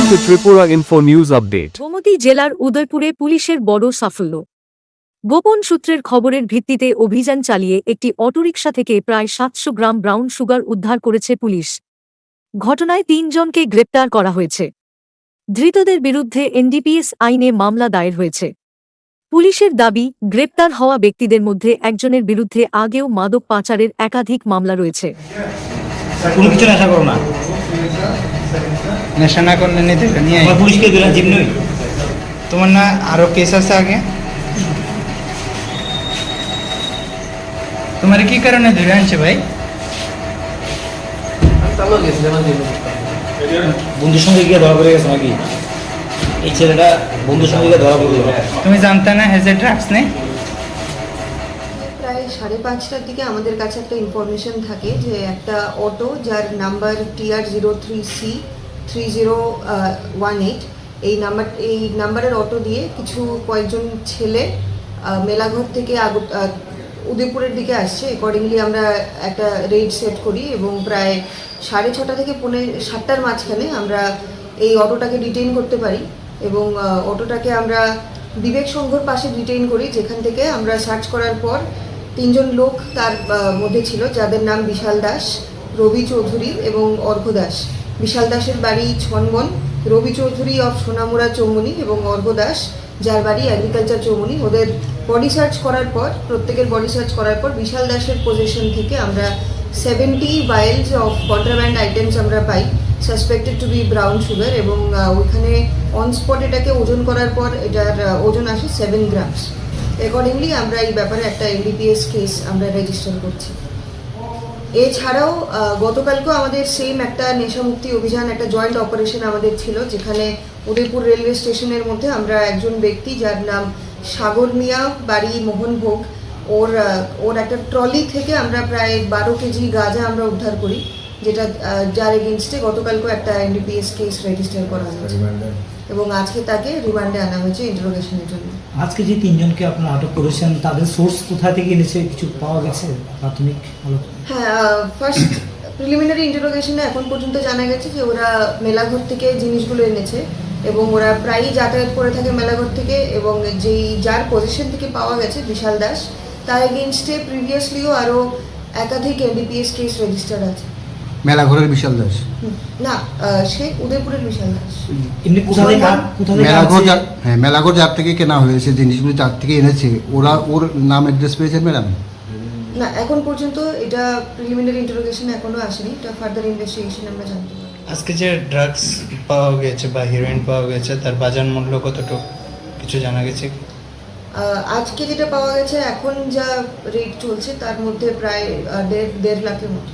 to Tripura Info News Update. Gomti জেলার উদয়পুরে পুলিশের বড় সাফল্য। গোপন সূত্রের খবরের ভিত্তিতে অভিযান চালিয়ে একটি অটোরিকশা থেকে প্রায় 700 গ্রাম ব্রাউন সুগার উদ্ধার করেছে পুলিশ। ঘটনায় 3 জনকে গ্রেপ্তার করা হয়েছে। ধৃতদের বিরুদ্ধে এনডিপিএস আইনে মামলা দায়ের হয়েছে। পুলিশের দাবি, গ্রেপ্তার হওয়া ব্যক্তিদের মধ্যে একজনের বিরুদ্ধে আগেও মাদক পাচারের একাধিক মামলা রয়েছে। কোনো কিছু নেশা করো না, নেশা না করলে নিতে নিয়ে তোমার পুলিশকে দিলাম জিম নই। তোমার না আরো কেস আছে আগে? তোমার কি কারণে ধরে আনছে ভাই? বন্ধুর সঙ্গে গিয়ে ধরা পড়ে গেছে নাকি? এই ছেলেটা বন্ধুর সঙ্গে গিয়ে ধরা পড়ে গেল। তুমি জানতে না হেজে ড্রাগস নেই? প্রায় 5:30টার দিকে আমাদের কাছে একটা ইনফরমেশন থাকে যে একটা অটো যার নাম্বার TR03C3018 এই নাম্বারের অটো দিয়ে কয়েকজন ছেলে মেলাঘর থেকে উদয়পুরের দিকে আসছে। অ্যাকর্ডিংলি আমরা একটা রেড সেট করি এবং প্রায় 6:30 থেকে 7:30 মাঝখানে আমরা এই অটোটাকে ডিটেইন করতে পারি এবং অটোটাকে আমরা বিবেক সংঘর পাশে ডিটেইন করি, যেখান থেকে আমরা সার্চ করার পর 3 জন লোক তার মধ্যে ছিল, যাদের নাম বিশাল দাস, রবি চৌধুরী এবং অর্ঘ দাস। বিশাল দাসের বাড়ি ছনবন, রবি চৌধুরী অফ সোনামুড়া চৌমুনি এবং অর্ঘ দাস যার বাড়ি এগ্রিকালচার চৌমুনি। ওদের বডি সার্চ করার পর, প্রত্যেকের বডি সার্চ করার পর বিশাল দাসের পজিশন থেকে আমরা 70 ভাইলস অফ কন্ট্রাব্যান্ড আইটেমস আমরা পাই, suspected to be brown sugar, এবং ওইখানে অন স্পট এটাকে ওজন করার পর এটার ওজন আসে 7 গ্রামস। অ্যাকর্ডিংলি আমরা এই ব্যাপারে একটা এনডিপিএস কেস আমরা রেজিস্টার করছি। এছাড়াও গতকালকেও আমাদের সেম একটা নেশামুক্তি অভিযান, একটা জয়েন্ট অপারেশন আমাদের ছিল, যেখানে উদয়পুর রেলওয়ে স্টেশনের মধ্যে আমরা একজন ব্যক্তি যার নাম সাগর মিয়া, বাড়ি মোহনভোগ, ওর একটা ট্রলি থেকে আমরা প্রায় 12 কেজি গাঁজা আমরা উদ্ধার করি, যার এগেনস্টে গতকালকেও একটা এনডিপিএস কেস রেজিস্টার করা হয়েছে এবং আজকে তাকে রিমান্ডে আনা হয়েছে ইন্টারোগেশনের জন্য। আজকে যে 3 জনকে আপনারা আটক করেছেন তাদের সোর্স কোথা থেকে এনেছে কিছু পাওয়া গেছে প্রাথমিক? হ্যাঁ, ফার্স্ট প্রিলিমিনারি ইন্টারোগেশনে এখন পর্যন্ত জানা গেছে যে ওরা মেলাঘর থেকে জিনিসগুলো এনেছে এবং ওরা প্রায়ই যাতায়াত করে থাকে মেলাঘর থেকে, এবং যার পজিশন থেকে পাওয়া গেছে বিশাল দাস, তার এগেনস্টে প্রিভিয়াসলিও আরও একাধিক এনডিপিএস কেস রেজিস্টার্ড আছে। মেলাঘরের বিশাল দাস না, সে উদয়পুরের বিশাল দাস। এমনি মেলাঘর যার থেকে কেনা হয়েছে, জিনিসগুলো যার থেকে এনেছে, ওর নাম অ্যাড্রেস পেয়েছেন ম্যাডাম? না, এখন পর্যন্ত এটা প্রিলিমিনারি ইন্টারোগেশন এখনো আসেনি, এটা ফার্দার ইনভেস্টিগেশন আমরা জানতে পারবো। আজকে যে ড্রাগস পাওয়া গেছে বা হিরোইন পাওয়া গেছে তার বাজার মূল্য কতটুকু কিছু জানা গেছে? আজকে যেটা পাওয়া গেছে, এখন যা রেট চলছে তার মধ্যে প্রায় 1.5 লাখের মতো।